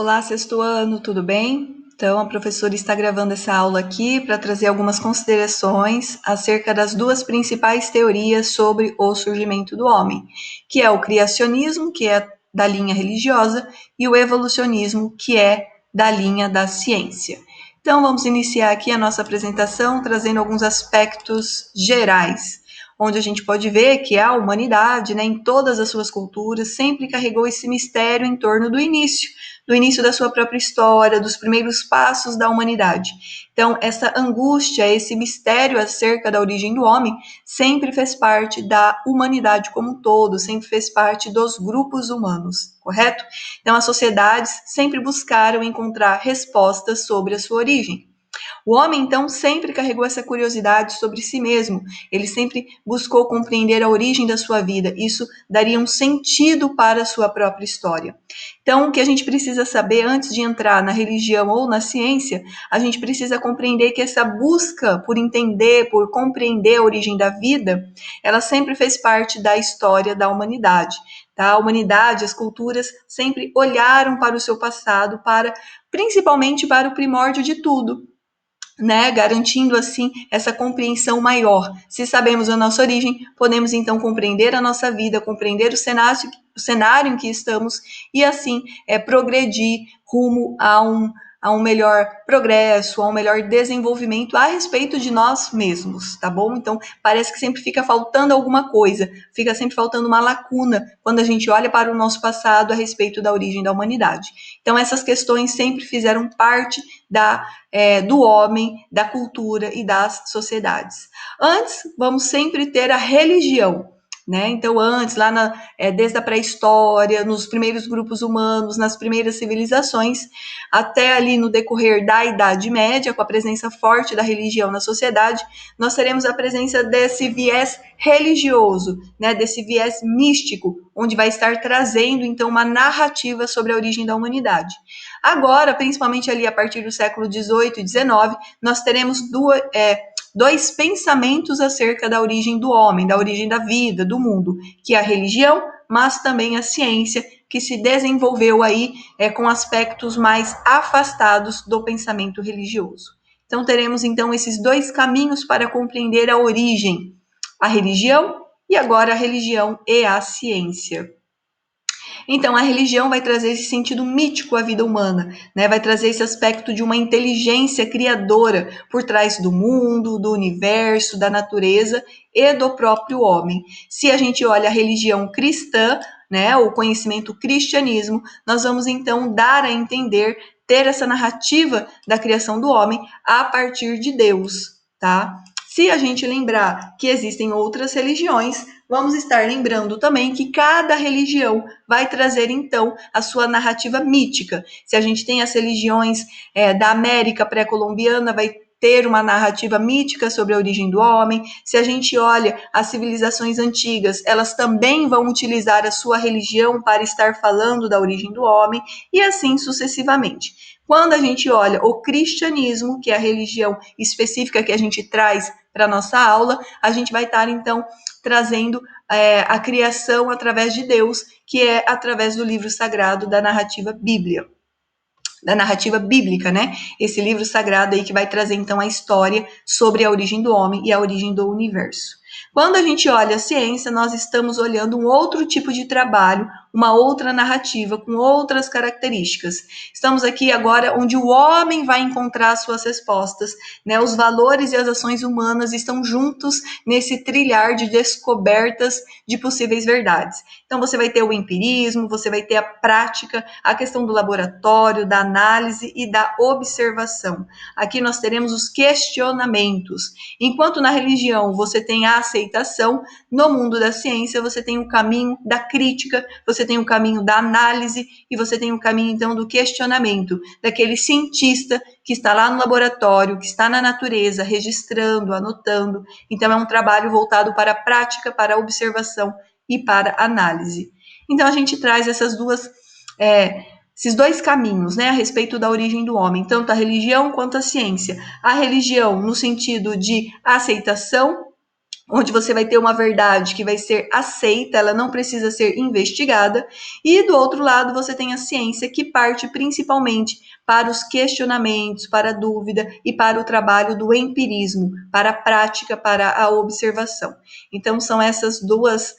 Olá, sexto ano, tudo bem? Então, a professora está gravando essa aula aqui para trazer algumas considerações acerca das duas principais teorias sobre o surgimento do homem, que é o criacionismo, que é da linha religiosa, e o evolucionismo, que é da linha da ciência. Então, vamos iniciar aqui a nossa apresentação trazendo alguns aspectos gerais, onde a gente pode ver que a humanidade, em todas as suas culturas, sempre carregou esse mistério em torno do início da sua própria história, dos primeiros passos da humanidade. Então, essa angústia, esse mistério acerca da origem do homem, sempre fez parte da humanidade como um todo, sempre fez parte dos grupos humanos, correto? Então, as sociedades sempre buscaram encontrar respostas sobre a sua origem. O homem, então, sempre carregou essa curiosidade sobre si mesmo. Ele sempre buscou compreender a origem da sua vida. Isso daria um sentido para a sua própria história. Então, o que a gente precisa saber antes de entrar na religião ou na ciência, a gente precisa compreender que essa busca por entender, por compreender a origem da vida, ela sempre fez parte da história da humanidade. Tá? A humanidade, as culturas sempre olharam para o seu passado, principalmente para o primórdio de tudo, garantindo assim essa compreensão maior. Se sabemos a nossa origem, podemos então compreender a nossa vida, compreender o cenário em que estamos e assim progredir rumo a um melhor progresso, a um melhor desenvolvimento a respeito de nós mesmos, tá bom? Então, parece que sempre fica faltando alguma coisa, fica sempre faltando uma lacuna quando a gente olha para o nosso passado a respeito da origem da humanidade. Então, essas questões sempre fizeram parte do homem, da cultura e das sociedades. Antes, vamos sempre ter a religião. Então, antes, desde a pré-história, nos primeiros grupos humanos, nas primeiras civilizações, até ali no decorrer da Idade Média, com a presença forte da religião na sociedade, nós teremos a presença desse viés religioso, desse viés místico, onde vai estar trazendo, então, uma narrativa sobre a origem da humanidade. Agora, principalmente ali a partir do século XVIII e XIX, nós teremos dois pensamentos acerca da origem do homem, da origem da vida, do mundo, que é a religião, mas também a ciência, que se desenvolveu aí com aspectos mais afastados do pensamento religioso. Então, teremos então esses dois caminhos para compreender a origem, a religião e agora a religião e a ciência. Então, a religião vai trazer esse sentido mítico à vida humana, vai trazer esse aspecto de uma inteligência criadora por trás do mundo, do universo, da natureza e do próprio homem. Se a gente olha a religião cristã, o conhecimento cristianismo, nós vamos então dar a entender, ter essa narrativa da criação do homem a partir de Deus, tá? Se a gente lembrar que existem outras religiões, vamos estar lembrando também que cada religião vai trazer, então, a sua narrativa mítica. Se a gente tem as religiões da América pré-colombiana, vai ter uma narrativa mítica sobre a origem do homem. Se a gente olha as civilizações antigas, elas também vão utilizar a sua religião para estar falando da origem do homem, e assim sucessivamente. Quando a gente olha o cristianismo, que é a religião específica que a gente traz para a nossa aula, a gente vai estar, então, trazendo a criação através de Deus, que é através do livro sagrado da narrativa bíblica, Esse livro sagrado aí que vai trazer, então, a história sobre a origem do homem e a origem do universo. Quando a gente olha a ciência, nós estamos olhando um outro tipo de trabalho, uma outra narrativa, com outras características. Estamos aqui agora onde o homem vai encontrar suas respostas, Os valores e as ações humanas estão juntos nesse trilhar de descobertas de possíveis verdades. Então, você vai ter o empirismo, você vai ter a prática, a questão do laboratório, da análise e da observação. Aqui nós teremos os questionamentos. Enquanto na religião você tem a aceitação, no mundo da ciência você tem o caminho da crítica, você tem o caminho da análise e você tem o caminho, então, do questionamento, daquele cientista que está lá no laboratório, que está na natureza, registrando, anotando. Então, é um trabalho voltado para a prática, para a observação e para a análise. Então, a gente traz esses dois caminhos, a respeito da origem do homem, tanto a religião quanto a ciência. A religião no sentido de aceitação, onde você vai ter uma verdade que vai ser aceita, ela não precisa ser investigada, e do outro lado você tem a ciência que parte principalmente para os questionamentos, para a dúvida e para o trabalho do empirismo, para a prática, para a observação. Então são essas duas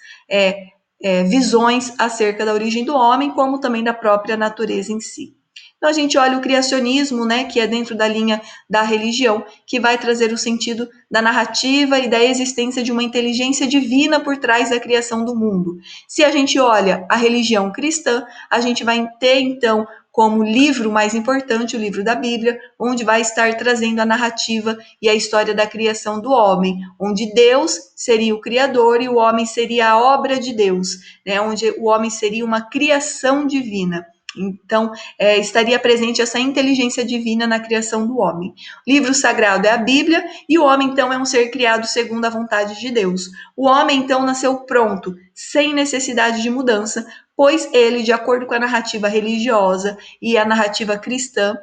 visões acerca da origem do homem, como também da própria natureza em si. Então a gente olha o criacionismo, né, que é dentro da linha da religião, que vai trazer o sentido da narrativa e da existência de uma inteligência divina por trás da criação do mundo. Se a gente olha a religião cristã, a gente vai ter então como livro mais importante o livro da Bíblia, onde vai estar trazendo a narrativa e a história da criação do homem, onde Deus seria o criador e o homem seria a obra de Deus, né, onde o homem seria uma criação divina. Então, estaria presente essa inteligência divina na criação do homem. O livro sagrado é a Bíblia e o homem, então, é um ser criado segundo a vontade de Deus. O homem, então, nasceu pronto, sem necessidade de mudança, pois ele, de acordo com a narrativa religiosa e a narrativa cristã,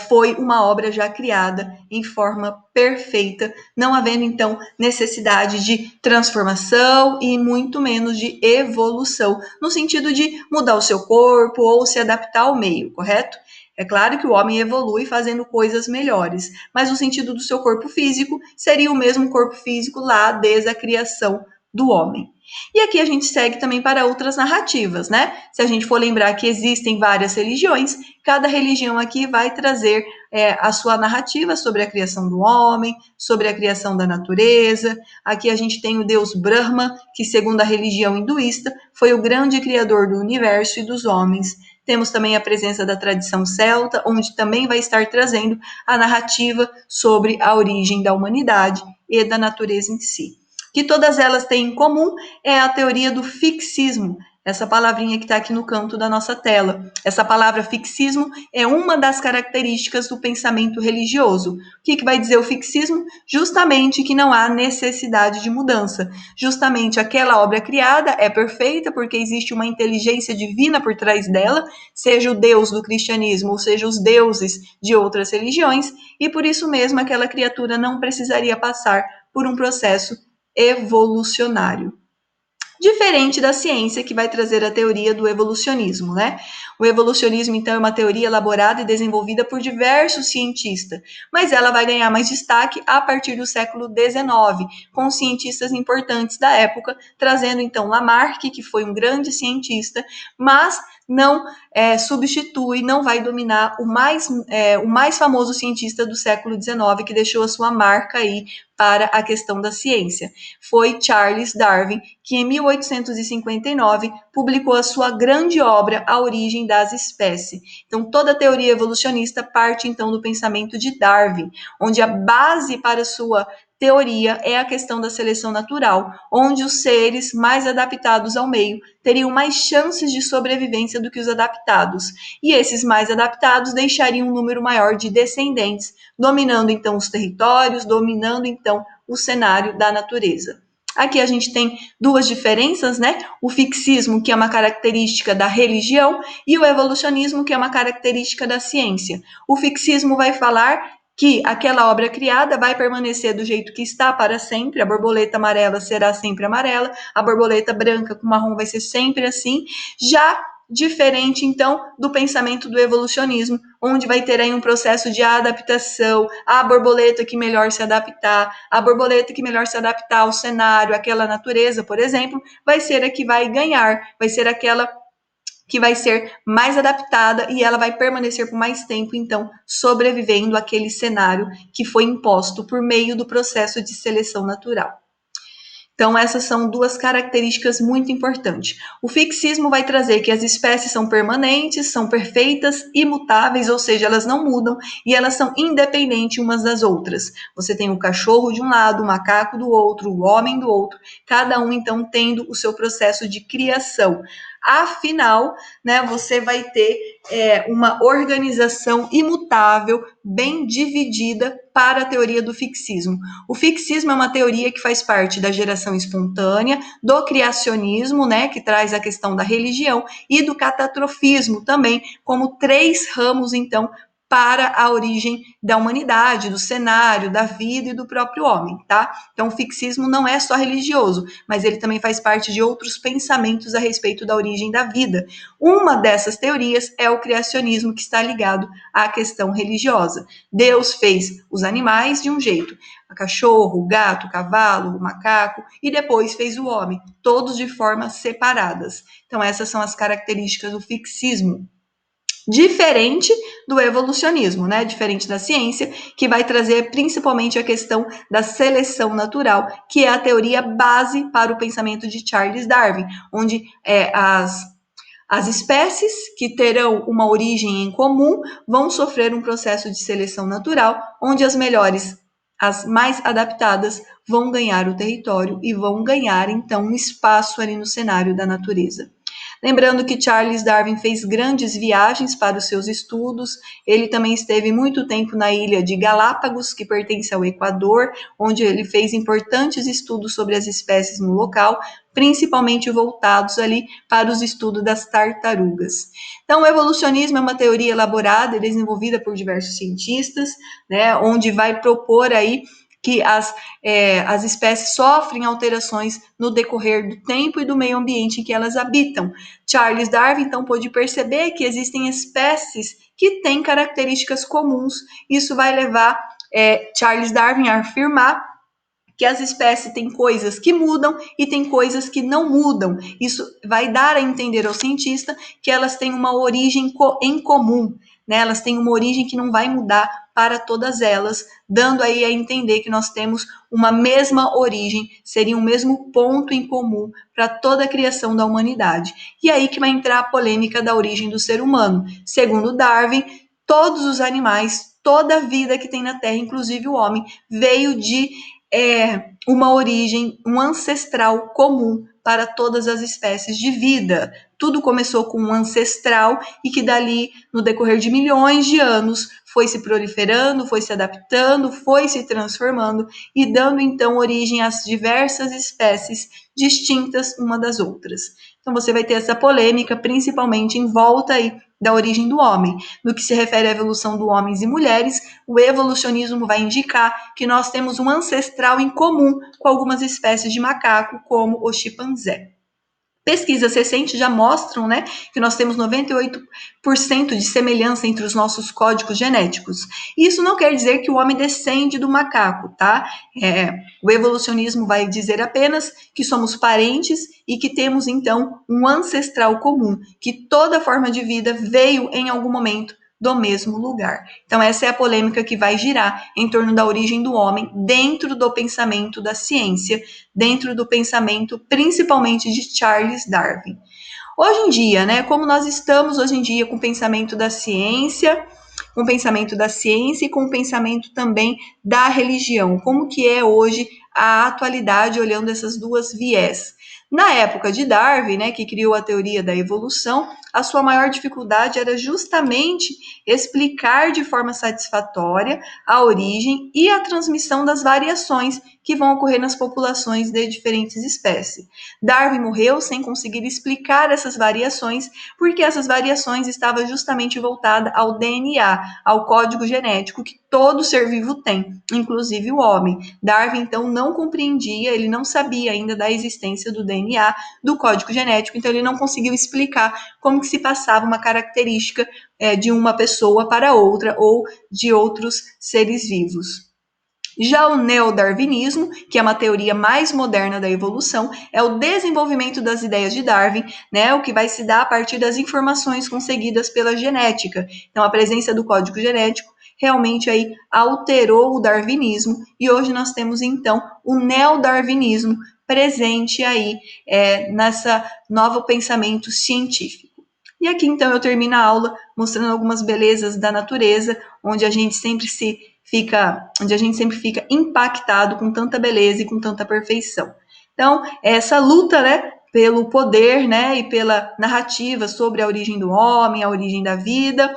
foi uma obra já criada em forma perfeita, não havendo então necessidade de transformação e muito menos de evolução, no sentido de mudar o seu corpo ou se adaptar ao meio, correto? É claro que o homem evolui fazendo coisas melhores, mas o sentido do seu corpo físico seria o mesmo corpo físico lá desde a criação do homem. E aqui a gente segue também para outras narrativas, né? Se a gente for lembrar que existem várias religiões, cada religião aqui vai trazer a sua narrativa sobre a criação do homem, sobre a criação da natureza. Aqui a gente tem o deus Brahma, que segundo a religião hinduísta, foi o grande criador do universo e dos homens. Temos também a presença da tradição celta, onde também vai estar trazendo a narrativa sobre a origem da humanidade e da natureza em si. Que todas elas têm em comum é a teoria do fixismo, essa palavrinha que está aqui no canto da nossa tela. Essa palavra fixismo é uma das características do pensamento religioso. O que vai dizer o fixismo? Justamente que não há necessidade de mudança. Justamente aquela obra criada é perfeita porque existe uma inteligência divina por trás dela, seja o Deus do cristianismo ou seja os deuses de outras religiões, e por isso mesmo aquela criatura não precisaria passar por um processo evolucionário. Diferente da ciência, que vai trazer a teoria do evolucionismo, né? O evolucionismo, então, é uma teoria elaborada e desenvolvida por diversos cientistas, mas ela vai ganhar mais destaque a partir do século XIX, com cientistas importantes da época, trazendo, então, Lamarck, que foi um grande cientista, mas não substitui, não vai dominar o mais famoso cientista do século XIX, que deixou a sua marca aí para a questão da ciência. Foi Charles Darwin, que em 1859 publicou a sua grande obra A Origem das Espécies. Então, toda a teoria evolucionista parte, então, do pensamento de Darwin, onde a base para sua teoria é a questão da seleção natural, onde os seres mais adaptados ao meio teriam mais chances de sobrevivência do que os adaptados, e esses mais adaptados deixariam um número maior de descendentes, dominando então os territórios, dominando então o cenário da natureza. Aqui a gente tem duas diferenças, né? O fixismo, que é uma característica da religião, e o evolucionismo, que é uma característica da ciência. O fixismo vai falar que aquela obra criada vai permanecer do jeito que está para sempre, a borboleta amarela será sempre amarela, a borboleta branca com marrom vai ser sempre assim. Já diferente, então, do pensamento do evolucionismo, onde vai ter aí um processo de adaptação, a borboleta que melhor se adaptar, a borboleta que melhor se adaptar ao cenário, àquela natureza, por exemplo, vai ser a que vai ganhar, vai ser aquela que vai ser mais adaptada e ela vai permanecer por mais tempo, então, sobrevivendo àquele cenário que foi imposto por meio do processo de seleção natural. Então, essas são duas características muito importantes. O fixismo vai trazer que as espécies são permanentes, são perfeitas, imutáveis, ou seja, elas não mudam e elas são independentes umas das outras. Você tem o cachorro de um lado, o macaco do outro, o homem do outro, cada um, então, tendo o seu processo de criação. Afinal, né, você vai ter uma organização imutável, bem dividida para a teoria do fixismo. O fixismo é uma teoria que faz parte da geração espontânea, do criacionismo, né, que traz a questão da religião, e do catastrofismo também, como três ramos, então, para a origem da humanidade, do cenário, da vida e do próprio homem, tá? Então, o fixismo não é só religioso, mas ele também faz parte de outros pensamentos a respeito da origem da vida. Uma dessas teorias é o criacionismo, que está ligado à questão religiosa. Deus fez os animais de um jeito, o cachorro, o gato, o cavalo, o macaco, e depois fez o homem, todos de formas separadas. Então, essas são as características do fixismo. Diferente do evolucionismo, né? Diferente da ciência, que vai trazer principalmente a questão da seleção natural, que é a teoria base para o pensamento de Charles Darwin, onde as espécies que terão uma origem em comum vão sofrer um processo de seleção natural, onde as melhores, as mais adaptadas, vão ganhar o território e vão ganhar, então, um espaço ali no cenário da natureza. Lembrando que Charles Darwin fez grandes viagens para os seus estudos, ele também esteve muito tempo na ilha de Galápagos, que pertence ao Equador, onde ele fez importantes estudos sobre as espécies no local, principalmente voltados ali para os estudos das tartarugas. Então, o evolucionismo é uma teoria elaborada e desenvolvida por diversos cientistas, né, onde vai propor aí que as espécies sofrem alterações no decorrer do tempo e do meio ambiente em que elas habitam. Charles Darwin, então, pôde perceber que existem espécies que têm características comuns. Isso vai levar Charles Darwin a afirmar que as espécies têm coisas que mudam e tem coisas que não mudam. Isso vai dar a entender ao cientista que elas têm uma origem em comum, né? Elas têm uma origem que não vai mudar para todas elas, dando aí a entender que nós temos uma mesma origem, seria um mesmo ponto em comum para toda a criação da humanidade. E aí que vai entrar a polêmica da origem do ser humano. Segundo Darwin, todos os animais, toda a vida que tem na Terra, inclusive o homem, veio de uma origem, um ancestral comum para todas as espécies de vida. Tudo começou com um ancestral e que dali, no decorrer de milhões de anos, foi se proliferando, foi se adaptando, foi se transformando e dando então origem às diversas espécies distintas uma das outras. Então você vai ter essa polêmica, principalmente em volta aí da origem do homem. No que se refere à evolução do homens e mulheres, o evolucionismo vai indicar que nós temos um ancestral em comum com algumas espécies de macaco, como o chimpanzé. Pesquisas recentes já mostram, né, que nós temos 98% de semelhança entre os nossos códigos genéticos. Isso não quer dizer que o homem descende do macaco, tá? O evolucionismo vai dizer apenas que somos parentes e que temos, então, um ancestral comum, que toda forma de vida veio em algum momento do mesmo lugar. Então, essa é a polêmica que vai girar em torno da origem do homem dentro do pensamento da ciência, dentro do pensamento principalmente de Charles Darwin. Hoje em dia, né, como nós estamos hoje em dia com o pensamento da ciência, com o pensamento da ciência e com o pensamento também da religião, como que é hoje a atualidade olhando essas duas viés. Na época de Darwin, né, que criou a teoria da evolução, a sua maior dificuldade era justamente explicar de forma satisfatória a origem e a transmissão das variações que vão ocorrer nas populações de diferentes espécies. Darwin morreu sem conseguir explicar essas variações, porque essas variações estavam justamente voltadas ao DNA, ao código genético que todo ser vivo tem, inclusive o homem. Darwin, então, não compreendia, ele não sabia ainda da existência do DNA, do código genético, então ele não conseguiu explicar como que se passava uma característica de uma pessoa para outra ou de outros seres vivos. Já o neodarwinismo, que é uma teoria mais moderna da evolução, é o desenvolvimento das ideias de Darwin, né, o que vai se dar a partir das informações conseguidas pela genética. Então, a presença do código genético realmente aí alterou o darwinismo e hoje nós temos então o neodarwinismo presente aí nessa novo pensamento científico. E aqui então eu termino a aula mostrando algumas belezas da natureza, onde a gente sempre fica impactado com tanta beleza e com tanta perfeição. Então, essa luta, né, pelo poder, né, e pela narrativa sobre a origem do homem, a origem da vida,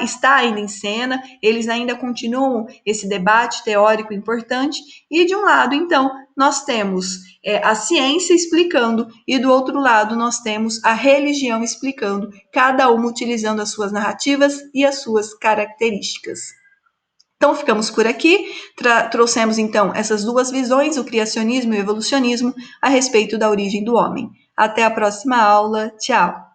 está ainda em cena, eles ainda continuam esse debate teórico importante, e de um lado, então, nós temos a ciência explicando, e do outro lado nós temos a religião explicando, cada uma utilizando as suas narrativas e as suas características. Então ficamos por aqui, trouxemos então essas duas visões, o criacionismo e o evolucionismo, a respeito da origem do homem. Até a próxima aula, tchau!